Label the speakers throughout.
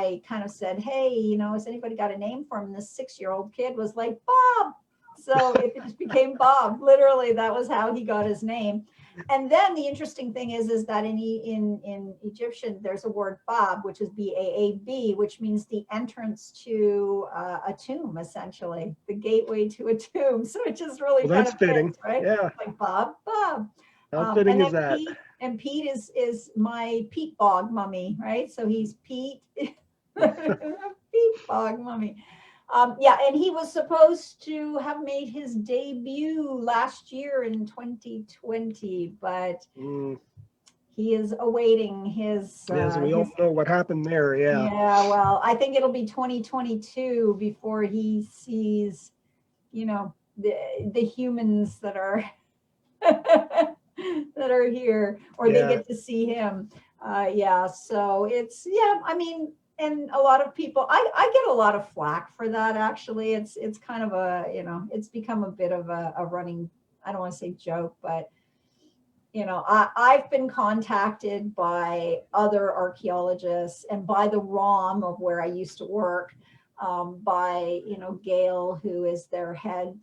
Speaker 1: I kind of said, hey, has anybody got a name for him? And this 6-year-old kid was like, Bob. So it just became Bob. Literally, that was how he got his name. And then the interesting thing is that in Egyptian, there's a word Bab, which is Baab, which means the entrance to a tomb, essentially, the gateway to a tomb. So it just really
Speaker 2: Well,
Speaker 1: kind
Speaker 2: that's
Speaker 1: of
Speaker 2: fitting.
Speaker 1: fits, right?
Speaker 2: Yeah.
Speaker 1: Like Bob.
Speaker 2: How fitting
Speaker 1: And
Speaker 2: is
Speaker 1: then
Speaker 2: that?
Speaker 1: Pete is my Pete Bog mummy, right? So he's Pete, Pete Bog mummy. Yeah, and he was supposed to have made his debut last year in 2020, but
Speaker 2: Mm,
Speaker 1: he is awaiting
Speaker 2: yes, we all know what happened there. Yeah.
Speaker 1: yeah, well, I think it'll be 2022 before he sees, the humans that are that are here, or they
Speaker 2: Yeah.
Speaker 1: get to see him. Yeah, so I mean, and a lot of people, I get a lot of flack for that. Actually, it's kind of it's become a bit of a running, I don't want to say joke, but I've been contacted by other archaeologists and by the ROM of where I used to work, by Gail, who is their head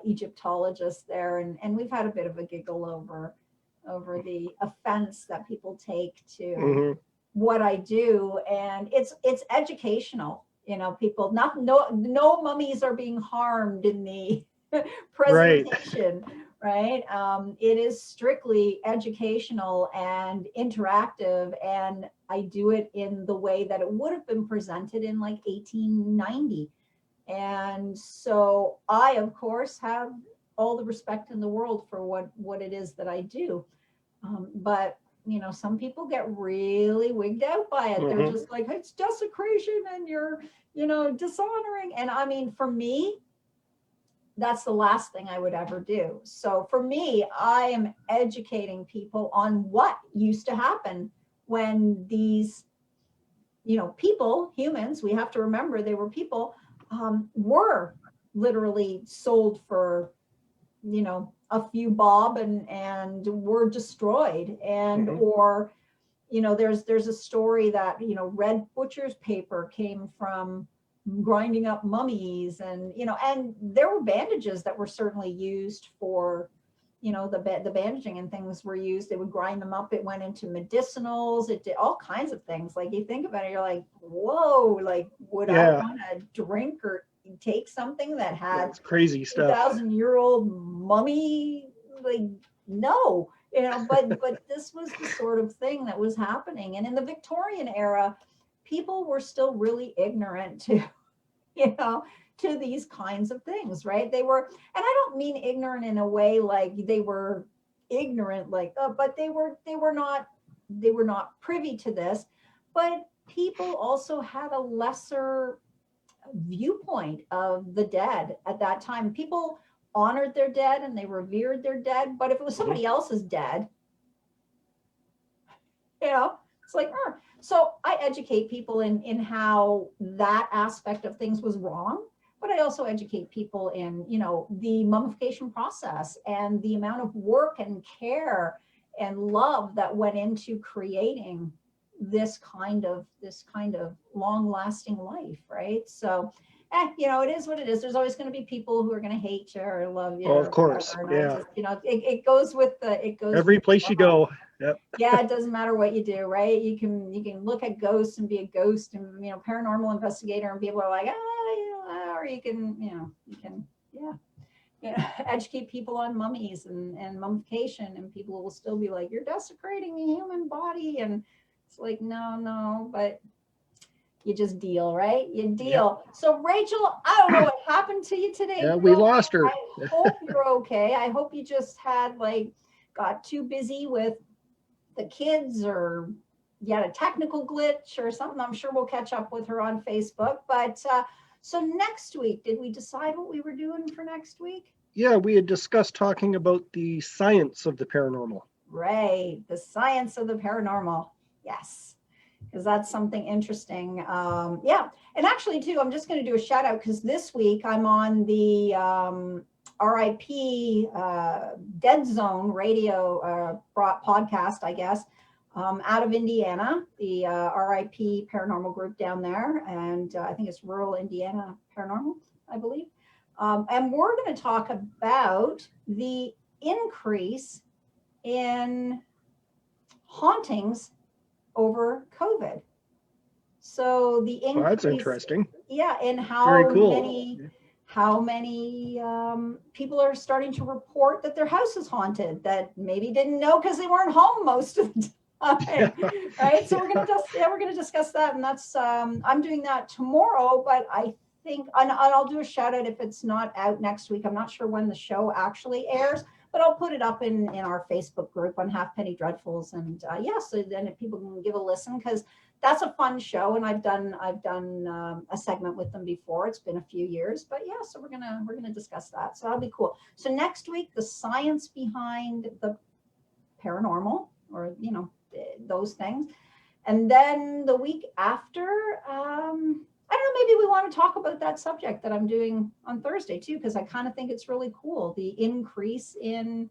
Speaker 1: Egyptologist there, and we've had a bit of a giggle over the offense that people take to
Speaker 2: Hmm.
Speaker 1: what I do, and it's educational. People, not no mummies are being harmed in the
Speaker 2: Right.
Speaker 1: presentation, right? It is strictly educational and interactive, and I do it in the way that it would have been presented in like 1890. And so I, of course, have all the respect in the world for what it is that I do. But some people get really wigged out by it. They're
Speaker 2: Hmm.
Speaker 1: just like, it's desecration and you're, dishonoring. And I mean, for me, that's the last thing I would ever do. So for me, I am educating people on what used to happen when these, people, humans, we have to remember they were people, were literally sold for, a few bob and were destroyed. And
Speaker 2: Hmm.
Speaker 1: or there's a story that red butcher's paper came from grinding up mummies, and there were bandages that were certainly used for, the bandaging and things were used. They would grind them up. It went into medicinals. It did all kinds of things. Like, you think about it, you're like, whoa, like, would I
Speaker 2: Yeah.
Speaker 1: want to drink or take something that had
Speaker 2: That's crazy stuff.
Speaker 1: 2,000-year-old mummy? Like, no. But this was the sort of thing that was happening. And in the Victorian era, people were still really ignorant to, you know to these kinds of things, right? They were, and I don't mean ignorant in a way like they were ignorant, like, but they were not privy to this. But people also had a lesser viewpoint of the dead at that time. People honored their dead and they revered their dead, but if it was
Speaker 2: Hmm.
Speaker 1: somebody else's dead, it's like, so I educate people in how that aspect of things was wrong, but I also educate people in, the mummification process and the amount of work and care and love that went into creating this kind of long lasting life, right? So, it is what it is. There's always going to be people who are going to hate you or love you
Speaker 2: Oh, of
Speaker 1: or
Speaker 2: course.
Speaker 1: whatever. And I
Speaker 2: Yeah.
Speaker 1: just, it goes with
Speaker 2: Every
Speaker 1: the
Speaker 2: place you go. Yep.
Speaker 1: yeah, it doesn't matter what you do, right? You can look at ghosts and be a ghost and, paranormal investigator, and people are like, or you can, yeah, educate people on mummies and mummification, and people will still be like, you're desecrating the human body. And it's like, no, but you just deal, right? You
Speaker 2: Yep.
Speaker 1: deal. So Rachel, I don't know what happened to you today,
Speaker 2: Yeah, we
Speaker 1: girl.
Speaker 2: lost her.
Speaker 1: I hope you're okay. I hope you just got too busy with the kids, or you had a technical glitch or something. I'm sure we'll catch up with her on Facebook. But so next week, did we decide what we were doing for next week?
Speaker 2: Yeah, we had discussed talking about the science of the paranormal.
Speaker 1: Right, the science of the paranormal. Yes, because that's something interesting. Yeah, and actually too, I'm just going to do a shout out because this week I'm on the RIP Dead Zone radio podcast, I guess, out of Indiana, the RIP Paranormal group down there, and I think it's Rural Indiana Paranormal, I believe. And we're going to talk about the increase in hauntings over COVID. So the
Speaker 2: Well, that's
Speaker 1: increase,
Speaker 2: interesting.
Speaker 1: yeah, and
Speaker 2: Very
Speaker 1: how
Speaker 2: cool.
Speaker 1: many people are starting to report that their house is haunted that maybe didn't know because they weren't home most of the time, right? So we're gonna discuss that, and that's I'm doing that tomorrow, but I think, and I'll do a shout out if it's not out next week. I'm not sure when the show actually airs, but I'll put it up in our Facebook group on Halfpenny Dreadfuls, and yeah, so then if people can give a listen, because that's a fun show, and I've done a segment with them before. It's been a few years, but yeah, so we're gonna discuss that. So that'll be cool. So next week, the science behind the paranormal, or those things, and then the week after, I don't know, maybe we want to talk about that subject that I'm doing on Thursday too, because I kind of think it's really cool, the increase in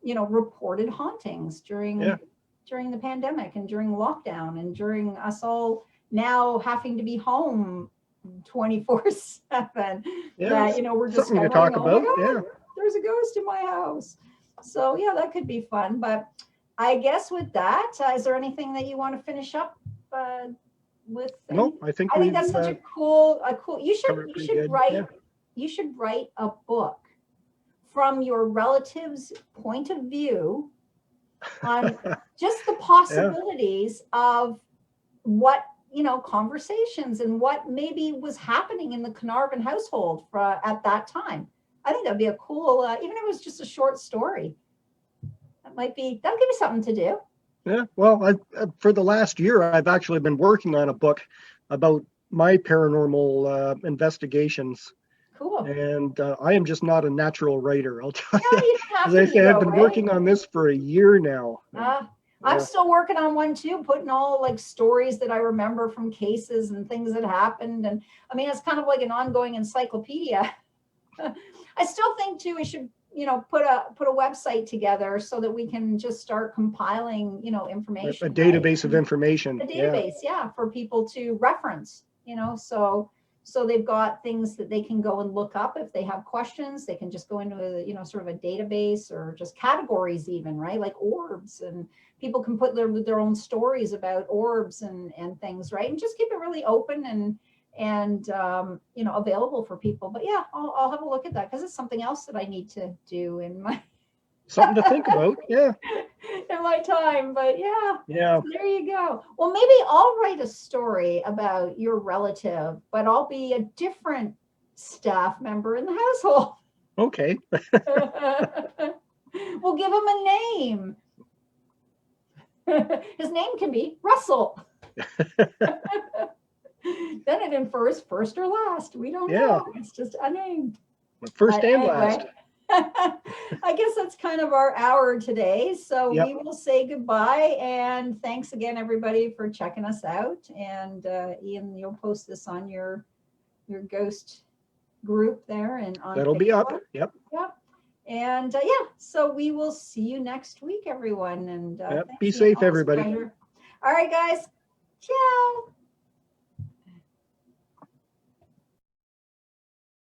Speaker 1: reported hauntings during the pandemic and during lockdown and during us all now having to be home 24/7.
Speaker 2: Yeah,
Speaker 1: That we're
Speaker 2: something to
Speaker 1: discovering,
Speaker 2: talk
Speaker 1: oh my
Speaker 2: about.
Speaker 1: God,
Speaker 2: Yeah.
Speaker 1: there's a ghost in my house. So yeah, that could be fun. But I guess with that, is there anything that you want to finish up with?
Speaker 2: No, I think
Speaker 1: I think
Speaker 2: we've
Speaker 1: that's such a cool. You
Speaker 2: covered it
Speaker 1: you
Speaker 2: pretty
Speaker 1: should
Speaker 2: good.
Speaker 1: write
Speaker 2: Yeah.
Speaker 1: you should write a book from your relative's point of view on just the possibilities of what conversations and what maybe was happening in the Carnarvon household at that time. I think that'd be a cool, even if it was just a short story. That'll give you something to do.
Speaker 2: Yeah. Well, for the last year, I've actually been working on a book about my paranormal investigations.
Speaker 1: Cool.
Speaker 2: And I am just not a natural writer, I'll tell
Speaker 1: No,
Speaker 2: you.
Speaker 1: you don't have
Speaker 2: As
Speaker 1: to
Speaker 2: I
Speaker 1: be
Speaker 2: say, I've
Speaker 1: though,
Speaker 2: been
Speaker 1: right?
Speaker 2: working on this for a year now.
Speaker 1: I'm still working on one too, putting all like stories that I remember from cases and things that happened. And I mean, it's kind of like an ongoing encyclopedia. I still think too, we should, put a website together so that we can just start compiling, information.
Speaker 2: A database of information.
Speaker 1: A database, yeah, for people to reference, so they've got things that they can go and look up if they have questions. They can just go into a, sort of a database, or just categories even, right? Like orbs, and people can put their own stories about orbs and things, right? And just keep it really open and available for people. But yeah, I'll have a look at that, because it's something else that I need to do in my
Speaker 2: Something to think about. Yeah.
Speaker 1: in my time. But yeah, there you go. Well, maybe I'll write a story about your relative, but I'll be a different staff member in the household.
Speaker 2: Okay.
Speaker 1: We'll give him a name. His name can be Russell. Then it infers first or last. We don't know. It's just a name.
Speaker 2: First and last.
Speaker 1: I guess that's kind of our hour today. So we will say goodbye, and thanks again, everybody, for checking us out. And Ian, you'll post this on your ghost group there, and on
Speaker 2: That'll
Speaker 1: Facebook.
Speaker 2: Be up. Yep.
Speaker 1: And so we will see you next week, everyone. And
Speaker 2: be safe, everybody.
Speaker 1: All right, guys. Ciao.